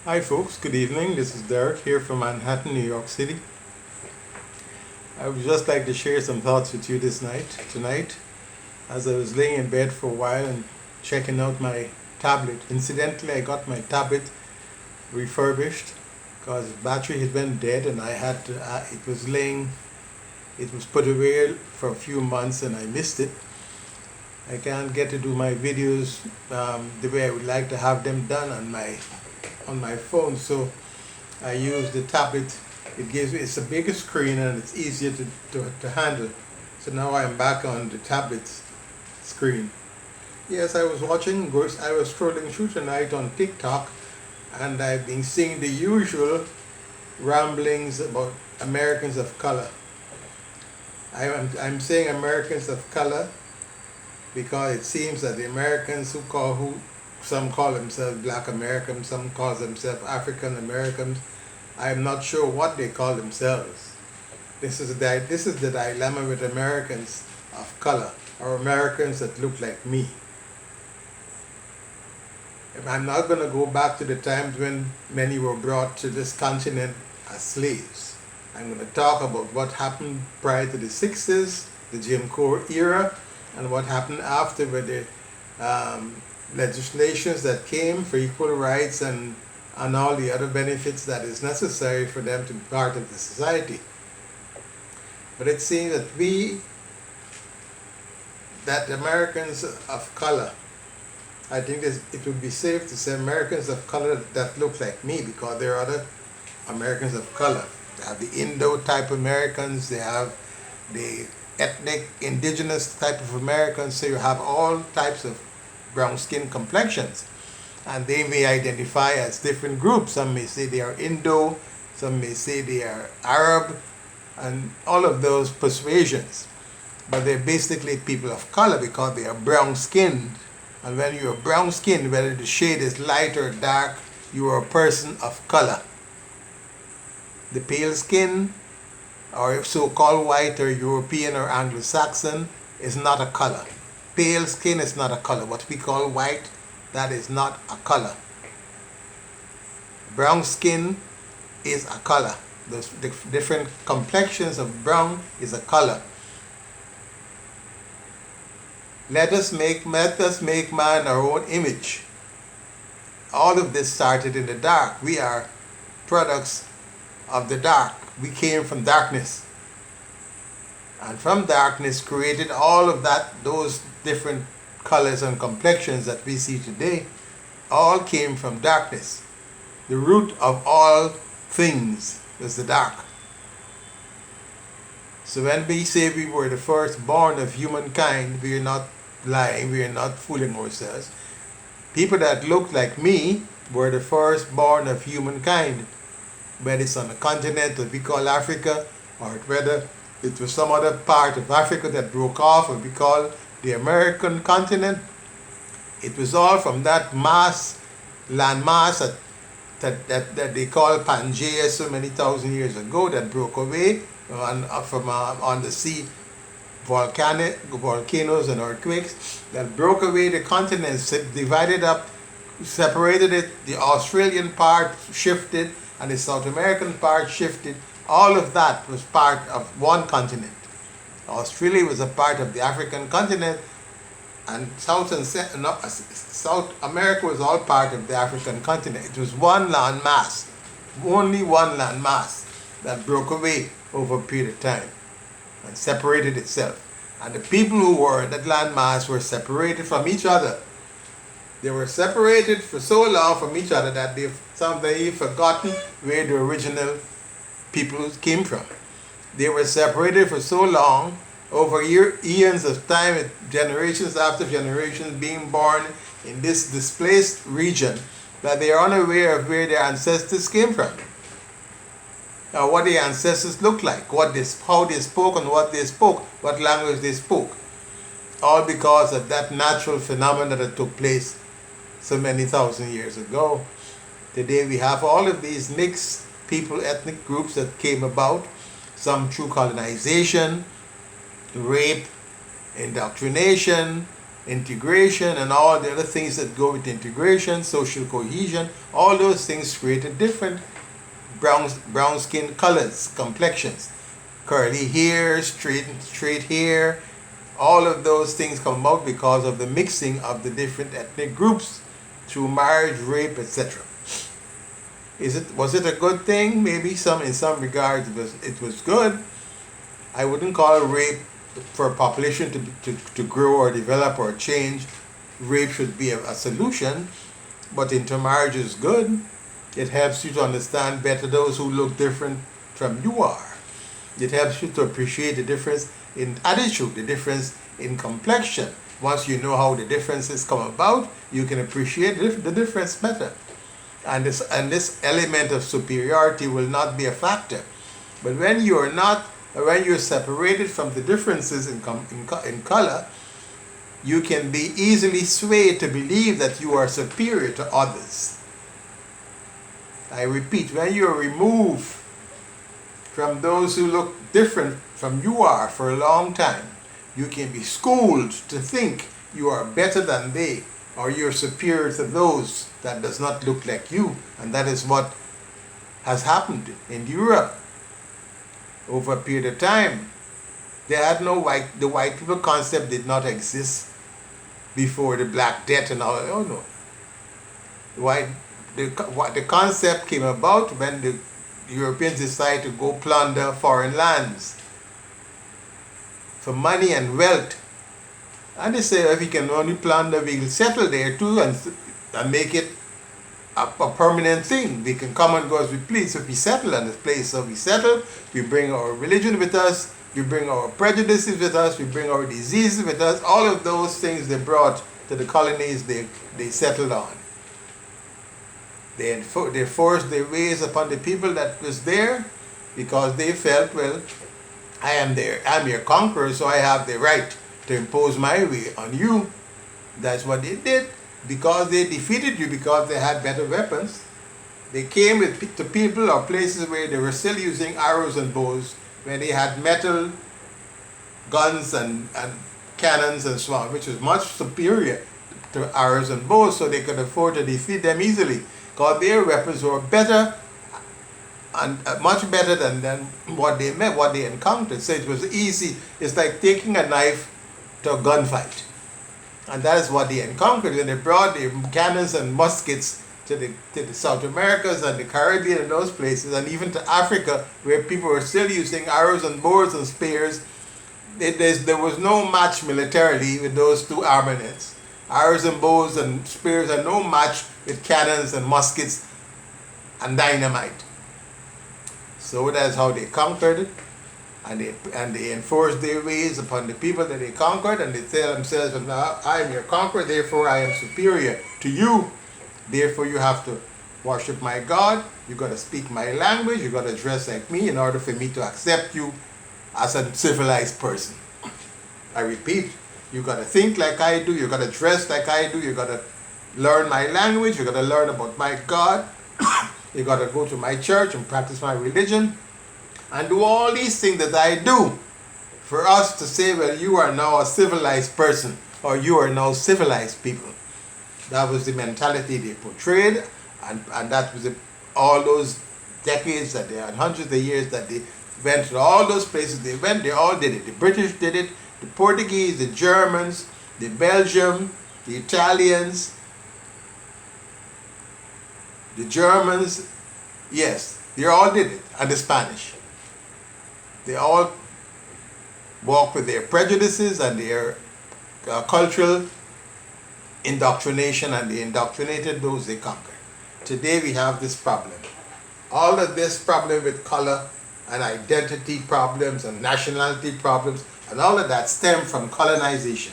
Hi folks, good evening. This is Derek here from Manhattan, New York City. I would just like to share some thoughts with you tonight, as I was laying in bed for a while and checking out my tablet. Incidentally, I got my tablet refurbished because the battery had been dead and I had to, it was put away for a few months and I missed it. I can't get to do my videos the way I would like to have them done on my phone, so I use the tablet. It's a bigger screen and it's easier to handle. So now I'm back on the tablet screen. Yes, I was scrolling through tonight on TikTok, and I've been seeing the usual ramblings about Americans of color. I'm saying Americans of color because it seems that the Americans who some call themselves Black Americans, some call themselves African Americans. I'm not sure what they call themselves. This is the dilemma with Americans of color, or Americans that look like me. I'm not going to go back to the times when many were brought to this continent as slaves. I'm going to talk about what happened prior to the 60s, the Jim Crow era, and what happened after with the legislations that came for equal rights and all the other benefits that is necessary for them to be part of the society. But it seems that Americans of color, I think it would be safe to say Americans of color that look like me, because there are other Americans of color. They have the Indo type Americans, they have the ethnic indigenous type of Americans, so you have all types of brown skin complexions, and they may identify as different groups. Some may say they are Indo, some may say they are Arab, and all of those persuasions, but they're basically people of color because they are brown skinned. And when you are brown skinned, whether the shade is light or dark, you are a person of color. The pale skin, or so-called white or European or Anglo-Saxon, is not a color. Pale skin is not a color. What we call white, that is not a color. Brown skin is a color. The different complexions of brown is a color. Let us make man our own image. All of this started in the dark. We are products of the dark. We came from darkness. And from darkness created all of those different colors and complexions that we see today, all came from darkness. The root of all things is the dark. So when we say we were the firstborn of humankind, we are not lying, we are not fooling ourselves. People that look like me were the firstborn of humankind, whether it's on the continent that we call Africa, or whether it was some other part of Africa that broke off and we call the American continent. It was all from that land mass that they call Pangea so many thousand years ago, that broke away on the sea, volcanoes and earthquakes that broke away the continents, divided up, separated it. The Australian part shifted and the South American part shifted. All of that was part of one continent. Australia was a part of the African continent, and South America was all part of the African continent. It was one land mass, only one land mass, that broke away over a period of time and separated itself. And the people who were in that land mass were separated from each other. They were separated for so long from each other that they've forgotten where the original people came from. They were separated for so long, over eons of time, generations after generations being born in this displaced region, that they are unaware of where their ancestors came from, or what their ancestors looked like, how they spoke and what they spoke, what language they spoke. All because of that natural phenomenon that took place so many thousand years ago. Today we have all of these mixed people, ethnic groups that came about, some through colonization, rape, indoctrination, integration and all the other things that go with integration, social cohesion, all those things created different brown skin colors, complexions, curly hair, straight hair. All of those things come about because of the mixing of the different ethnic groups through marriage, rape, etc. Was it a good thing? Maybe in some regards it was good. I wouldn't call rape for a population to grow or develop or change. Rape should be a solution, but intermarriage is good. It helps you to understand better those who look different from you are. It helps you to appreciate the difference in attitude, the difference in complexion. Once you know how the differences come about, you can appreciate the difference better. And this element of superiority will not be a factor. But when you're separated from the differences in color, you can be easily swayed to believe that you are superior to others. I repeat, when you are removed from those who look different from you are for a long time, you can be schooled to think you are better than they, or you're superior to those that does not look like you. And that is what has happened in Europe over a period of time. They had the white people concept did not exist before the Black Death and all. Oh no. The concept came about when the Europeans decided to go plunder foreign lands for money and wealth. And they say if we can only plunder, we will settle there too and make it a permanent thing. We can come and go as we please if we settle in this place. So we settle, we bring our religion with us, we bring our prejudices with us, we bring our diseases with us. All of those things they brought to the colonies they settled on. They forced their ways upon the people that was there because they felt, well, I'm your conqueror, so I have the right to impose my way on you. That's what they did. Because they defeated you, because they had better weapons, they came to people or places where they were still using arrows and bows, where they had metal guns and cannons and so on, which was much superior to arrows and bows, so they could afford to defeat them easily. Because their weapons were better and much better than what they encountered. So it was easy. It's like taking a knife to a gunfight. And that is what they encountered when they brought the cannons and muskets to the South Americas and the Caribbean and those places, and even to Africa, where people were still using arrows and bows and spears. There was no match militarily with those two armaments. Arrows and bows and spears are no match with cannons and muskets and dynamite. So that's how they conquered it. And they enforced their ways upon the people that they conquered, and they tell themselves, I am your conqueror, therefore I am superior to you. Therefore you have to worship my God, you got to speak my language, you got to dress like me in order for me to accept you as a civilized person. I repeat, you got to think like I do, you got to dress like I do, you got to learn my language, you got to learn about my God, you got to go to my church and practice my religion, and do all these things that I do, for us to say, well, you are now a civilized person, or you are now civilized people. That was the mentality they portrayed, and that was all those decades that they had, hundreds of years that they went to all those places they went, they all did it. The British did it, the Portuguese, the Germans, the Belgium, the Italians, the Germans, yes, they all did it, and the Spanish. They all walk with their prejudices and their cultural indoctrination, and they indoctrinated those they conquered. Today we have this problem. All of this problem with color and identity problems and nationality problems and all of that stem from colonization.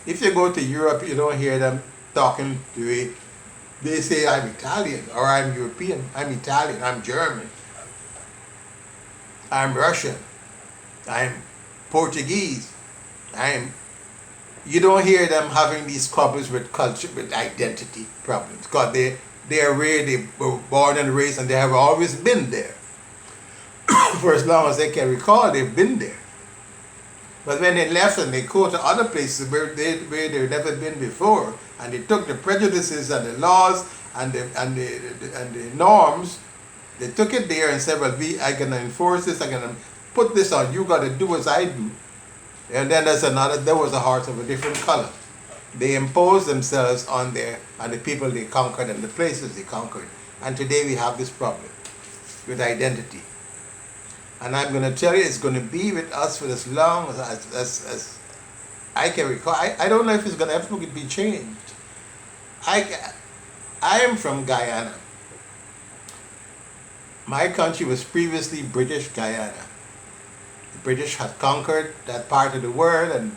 If you go to Europe, you don't hear them talking the way they say, I'm Italian, or I'm European, I'm Italian, I'm German, I'm Russian, I'm Portuguese, you don't hear them having these problems with culture, with identity problems, because they are where they were born and raised, and they have always been there. For as long as they can recall, they've been there. But when they left and they go to other places where they've never been before, and they took the prejudices and the laws and the norms, they took it there and said, well, I can enforce this, I can put this on, you got to do as I do. And then there was a horse of a different color. They imposed themselves on the people they conquered and the places they conquered. And today we have this problem with identity. And I'm going to tell you, it's going to be with us for as long as I can recall. I don't know if it's going to ever be changed. I am from Guyana. My country was previously British Guyana. The British had conquered that part of the world and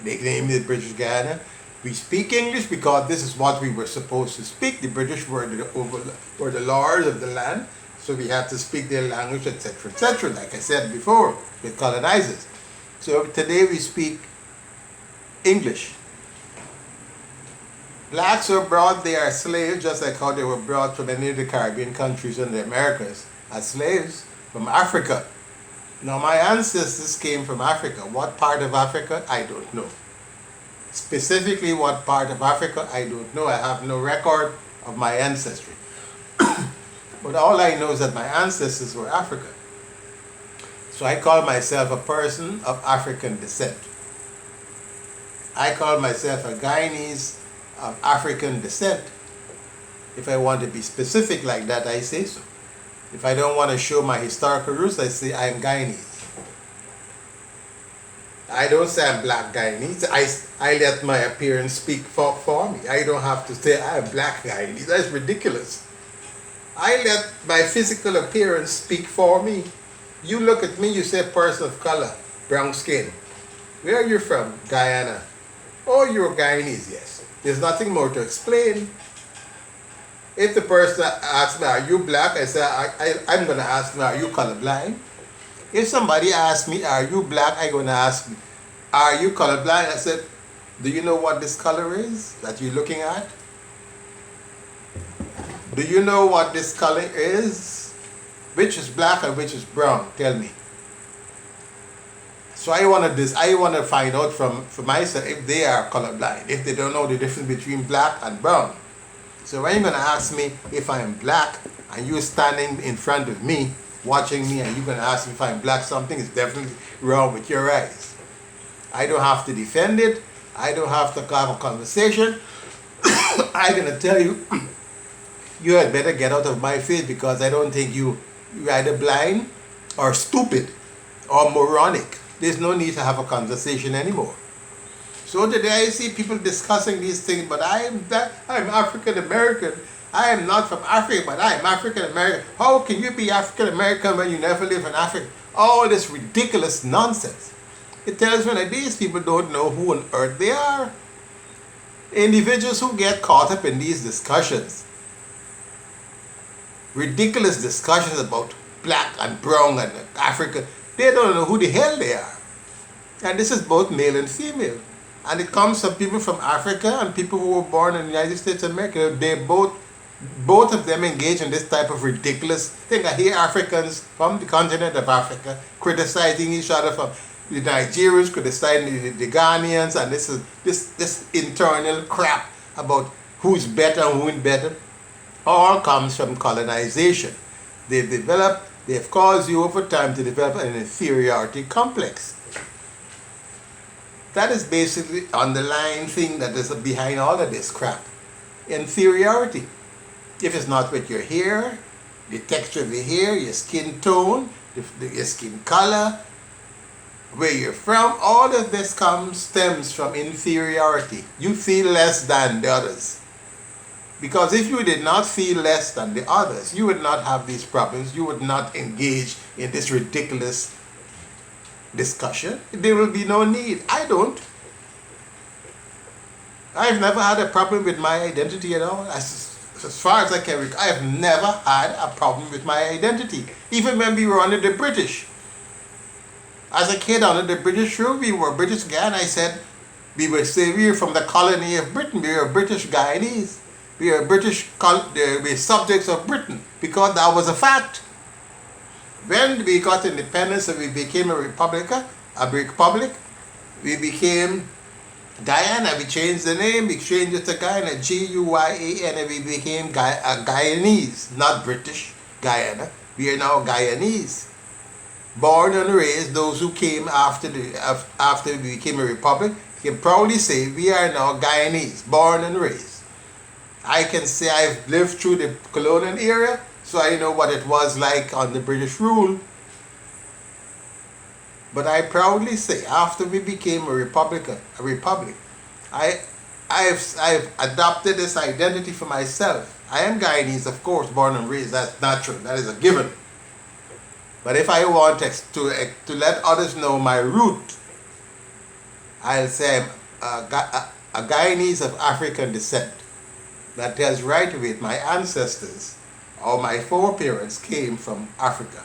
they named it British Guyana. We speak English because this is what we were supposed to speak. The British were the lords of the land, so we had to speak their language, etc., like I said before, with colonizers. So today we speak English. Blacks were brought there as slaves, just like how they were brought from any of the Caribbean countries in the Americas as slaves from Africa. Now my ancestors came from Africa. What part of Africa? I don't know. Specifically what part of Africa, I don't know. I have no record of my ancestry. But all I know is that my ancestors were African. So I call myself a person of African descent. I call myself a Guyanese of African descent. If I want to be specific like that, I say so. If I don't want to show my historical roots, I say I'm Guyanese. I don't say I'm black Guyanese. I let my appearance speak for me. I don't have to say I'm black Guyanese. That's ridiculous. I let my physical appearance speak for me. You look at me, you say person of color, brown skin. Where are you from? Guyana. Oh, you're Guyanese, yes. There's nothing more to explain. If the person asks me, are you black? I say, I'm going to ask them, are you colorblind? If somebody asks me, are you black? I'm going to ask, are you colorblind? I said, do you know what this color is that you're looking at? Do you know what this color is? Which is black and which is brown? Tell me. So I want to find out from myself if they are colorblind, if they don't know the difference between black and brown. So when you're going to ask me if I'm black and you're standing in front of me, watching me, and you're going to ask me if I'm black, something is definitely wrong with your eyes. I don't have to defend it. I don't have to have a conversation. I'm going to tell you, you had better get out of my face because I don't think you're either blind or stupid or moronic. There's no need to have a conversation anymore. So today I see people discussing these things, but I'm African American. I am not from Africa, but I am African American. How can you be African American when you never live in Africa? All this ridiculous nonsense. It tells me that these people don't know who on earth they are. Individuals who get caught up in these discussions, ridiculous discussions about black and brown and Africa, they don't know who the hell they are. And this is both male and female. And it comes from people from Africa and people who were born in the United States of America. They both of them engage in this type of ridiculous thing. I hear Africans from the continent of Africa criticizing each other, from the Nigerians criticizing the Ghanaians, and this internal crap about who's better and who ain't better, all comes from colonization. They've caused you over time to develop an inferiority complex. That is basically the underlying thing that is behind all of this crap. Inferiority. If it's not with your hair, the texture of your hair, your skin tone, your skin color, where you're from, all of this stems from inferiority. You feel less than the others. Because if you did not feel less than the others, you would not have these problems. You would not engage in this ridiculous discussion. There will be no need. I don't. I've never had a problem with my identity at all. As far as I can recall, I have never had a problem with my identity. Even when we were under the British. As a kid under the British rule, we were British Guyana. I said we were from the colony of Britain. We were British Guyanese. We are we're subjects of Britain because that was a fact. When we got independence and we became a republic, we became Guyana. We changed the name, we changed it to Guyana, Guyana, and we became Guyanese, not British Guyana. We are now Guyanese. Born and raised, those who came after we became a republic can proudly say we are now Guyanese, born and raised. I can say I've lived through the colonial era, so I know what it was like under British rule. But I proudly say, after we became a republic, I've adopted this identity for myself. I am Guyanese, of course, born and raised. That's natural. That is a given. But if I want to let others know my root, I'll say I'm a Guyanese of African descent. That tells right away my ancestors or my foreparents came from Africa.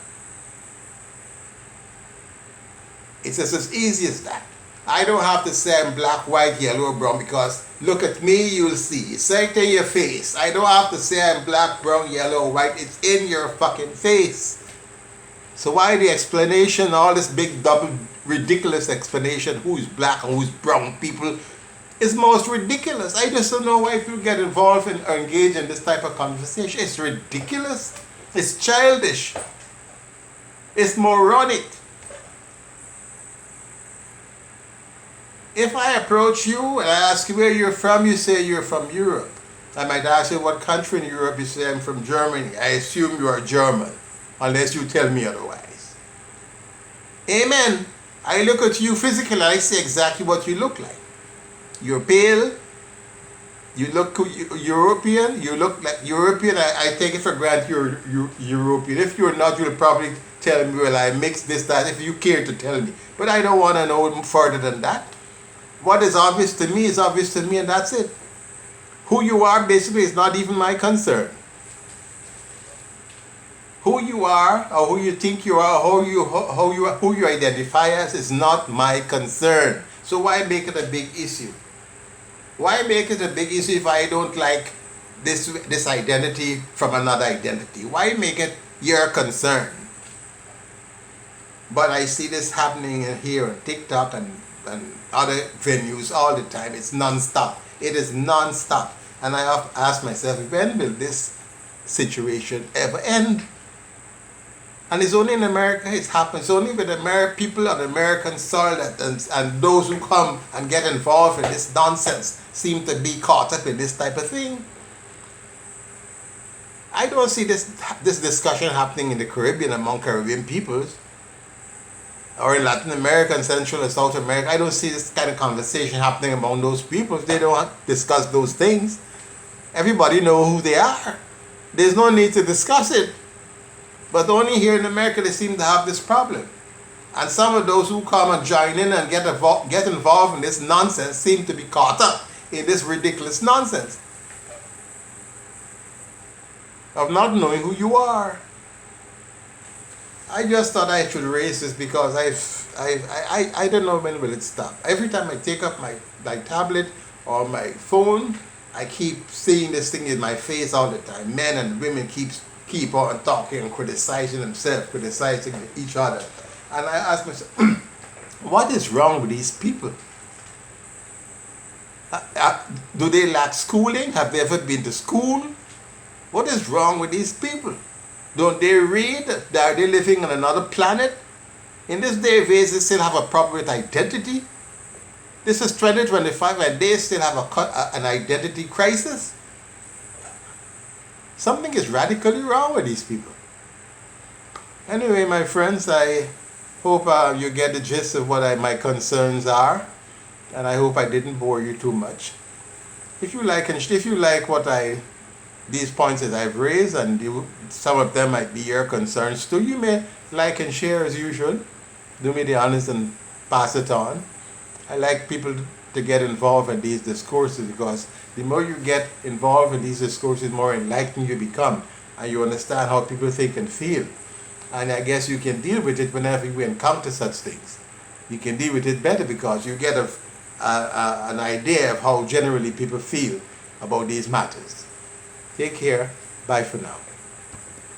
It's just as easy as that. I don't have to say I'm black, white, yellow, or brown, because look at me, you'll see. It's right in your face. I don't have to say I'm black, brown, yellow, or white. It's in your fucking face. So why the explanation, all this big double ridiculous explanation, who's black and who's brown people, is most ridiculous. I just don't know why people get involved and engage in this type of conversation. It's ridiculous. It's childish. It's moronic. If I approach you and I ask you where you're from, you say you're from Europe. I might ask you what country in Europe, you say I'm from Germany. I assume you are German, unless you tell me otherwise. Amen. I look at you physically, I see exactly what you look like. You're pale, you look European, you look like European. I take it for granted you're European. If you're not, you'll probably tell me, well, I mixed this, that, if you care to tell me. But I don't want to know further than that. What is obvious to me is obvious to me, and that's it. Who you are basically is not even my concern. Who you are, or who you think you are, who you identify as is not my concern. So why make it a big issue? Why make it a big issue if I don't like this identity from another identity? Why make it your concern? But I see this happening here on TikTok and other venues all the time. It's non-stop. It is non-stop. And I have to ask myself, when will this situation ever end? And it's only in America it's happened. It's only with people on American soil and those who come and get involved in this nonsense seem to be caught up in this type of thing. I don't see this discussion happening in the Caribbean among Caribbean peoples, or in Latin America and Central and South America. I don't see this kind of conversation happening among those peoples. They don't discuss those things. Everybody knows who they are. There's no need to discuss it. But only here in America they seem to have this problem. And some of those who come and join in and get involved in this nonsense seem to be caught up in this ridiculous nonsense of not knowing who you are. I just thought I should raise this because I don't know when will it stop. Every time I take up my tablet or my phone, I keep seeing this thing in my face all the time. Men and women keep on talking and criticizing themselves, criticizing each other. And I ask myself, what is wrong with these people? Do they lack schooling? Have they ever been to school? What is wrong with these people? Don't they read? Are they living on another planet? In this day of age, they still have a problem with identity. This is 2025 and they still have an identity crisis. Something is radically wrong with these people. Anyway, my friends, I hope you get the gist of what my concerns are, and I hope I didn't bore you too much. If you like what these points that I've raised, and some of them might be your concerns too, you may like and share as usual. Do me the honors and pass it on. I like people to get involved in these discourses, because the more you get involved in these discourses, the more enlightened you become, and you understand how people think and feel. And I guess you can deal with it whenever you encounter such things. You can deal with it better because you get an idea of how generally people feel about these matters. Take care. Bye for now.